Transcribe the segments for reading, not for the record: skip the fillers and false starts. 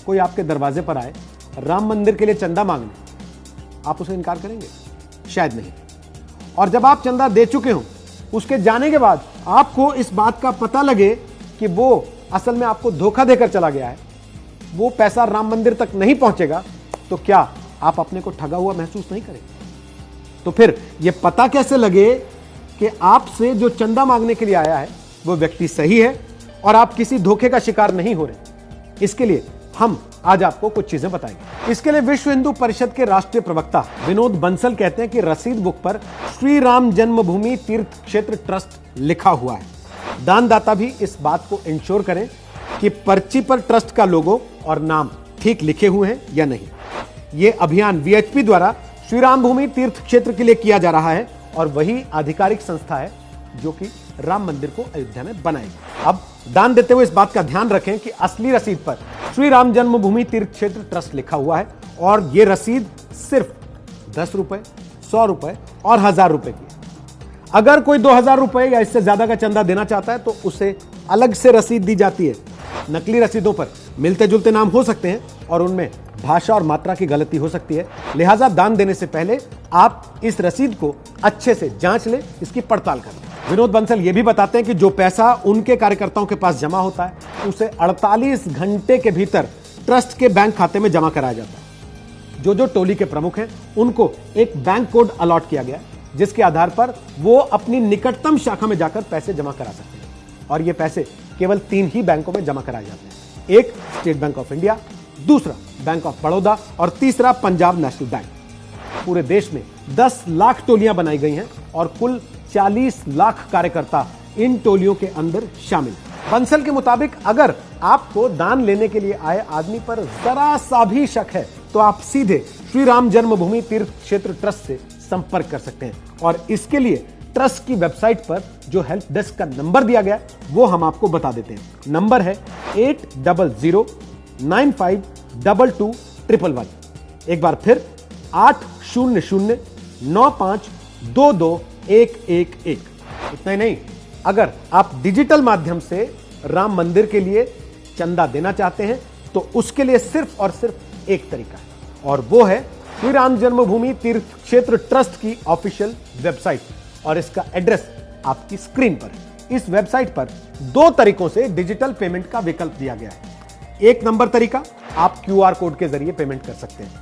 कोई आपके दरवाजे पर आए राम मंदिर के लिए चंदा मांगने, आप उसे इनकार करेंगे? शायद नहीं। और जब आप चंदा दे चुके हो, उसके जाने के बाद आपको इस बात का पता लगे कि वो असल में आपको धोखा देकर चला गया है, वो पैसा राम मंदिर तक नहीं पहुंचेगा, तो क्या आप अपने को ठगा हुआ महसूस नहीं करेंगे? तो फिर यह पता कैसे लगे कि आपसे जो चंदा मांगने के लिए आया है वो व्यक्ति सही है और आप किसी धोखे का शिकार नहीं हो रहे? इसके लिए हम आज आपको कुछ चीजें बताएंगे। इसके लिए विश्व हिंदू परिषद के राष्ट्रीय प्रवक्ता विनोद बंसल कहते हैं कि रसीद बुक पर श्री राम जन्मभूमि तीर्थ क्षेत्र ट्रस्ट लिखा हुआ है। दानदाता भी इस बात को इंश्योर करें कि पर्ची पर ट्रस्ट का लोगो और नाम ठीक लिखे हुए हैं या नहीं। यह अभियान वीएचपी द्वारा श्री राम भूमि तीर्थ क्षेत्र के लिए किया जा रहा है और वही आधिकारिक संस्था है जो कि राम मंदिर को अयोध्या में बनाएगी। अब दान देते हुए इस बात का ध्यान रखें कि असली रसीद पर श्री राम जन्मभूमि तीर्थ क्षेत्र ट्रस्ट लिखा हुआ है और यह रसीद सिर्फ 10 रुपए, 100 रुपए और 1000 रुपए की है। अगर कोई 2000 रुपए या इससे ज्यादा का चंदा देना चाहता है तो उसे अलग से रसीद दी जाती है। नकली रसीदों पर मिलते जुलते नाम हो सकते हैं और उनमें भाषा और मात्रा की गलती हो सकती है, लिहाजा दान देने से पहले आप इस रसीद को अच्छे से जांच लें, इसकी पड़ताल करें। विनोद बंसल यह भी बताते हैं कि जो पैसा उनके कार्यकर्ताओं के पास जमा होता है उसे 48 घंटे के भीतर ट्रस्ट के बैंक खाते में जमा कराया जाता है। जो टोली के प्रमुख हैं उनको एक बैंक कोड अलॉट किया गया जिसके आधार पर वो अपनी निकटतम शाखा में जाकर पैसे जमा करा सकते हैं और ये पैसे केवल 3 ही बैंकों में जमा कराए जाते हैं। एक स्टेट बैंक ऑफ इंडिया, दूसरा बैंक ऑफ बड़ौदा और तीसरा पंजाब नेशनल बैंक। पूरे देश में 10 लाख टोलियां बनाई गई हैं और कुल 40 लाख कार्यकर्ता इन टोलियों के अंदर शामिल। बंसल के मुताबिक अगर आपको दान लेने के लिए आए आदमी पर जरा सा भी शक है तो आप सीधे श्री राम जन्मभूमि तीर्थ क्षेत्र ट्रस्ट से संपर्क कर सकते हैं और इसके लिए ट्रस्ट की वेबसाइट पर जो हेल्प डेस्क का नंबर दिया गया वो हम आपको बता देते हैं। नंबर है 8009522111। एक बार फिर 800952211। इतना ही नहीं, अगर आप डिजिटल माध्यम से राम मंदिर के लिए चंदा देना चाहते हैं तो उसके लिए सिर्फ और सिर्फ एक तरीका है और वो है श्री राम जन्मभूमि तीर्थ क्षेत्र ट्रस्ट की ऑफिशियल वेबसाइट और इसका एड्रेस आपकी स्क्रीन पर है। इस वेबसाइट पर 2 तरीकों से डिजिटल पेमेंट का विकल्प दिया गया है। एक नंबर तरीका, आप क्यूआर कोड के जरिए पेमेंट कर सकते हैं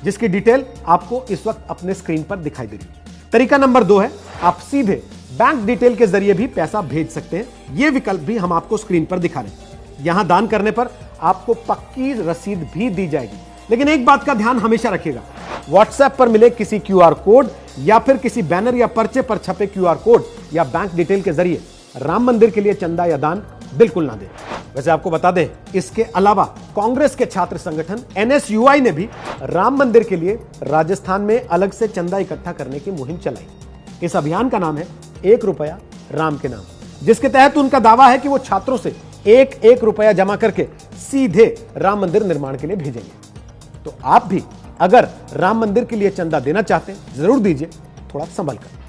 जिसकी डिटेल आपको इस वक्त अपने स्क्रीन पर दिखाई दे रही है। तरीका नंबर 2 है, आप सीधे बैंक डिटेल के जरिए भी पैसा भेज सकते हैं। यह विकल्प भी हम आपको स्क्रीन पर दिखा रहे हैं। यहां दान करने पर आपको पक्की रसीद भी दी जाएगी, लेकिन एक बात का ध्यान हमेशा रखिएगा, व्हाट्सएप पर मिले किसी क्यूआर कोड या फिर किसी बैनर या पर्चे पर छपे क्यूआर कोड या बैंक डिटेल के जरिए राम मंदिर के लिए चंदा या दान बिल्कुल ना दें। वैसे आपको बता दें, इसके अलावा कांग्रेस के छात्र संगठन एनएसयूआई ने भी राम मंदिर के लिए राजस्थान में अलग से चंदा इकट्ठा करने की मुहिम चलाई। इस अभियान का नाम है 1 रुपया राम के नाम, जिसके तहत उनका दावा है कि वो छात्रों से 1-1 रुपया जमा करके सीधे राम मंदिर निर्माण के लिए भेजेंगे। तो आप भी अगर राम मंदिर के लिए चंदा देना चाहते हैं जरूर दीजिए, थोड़ा संभल कर।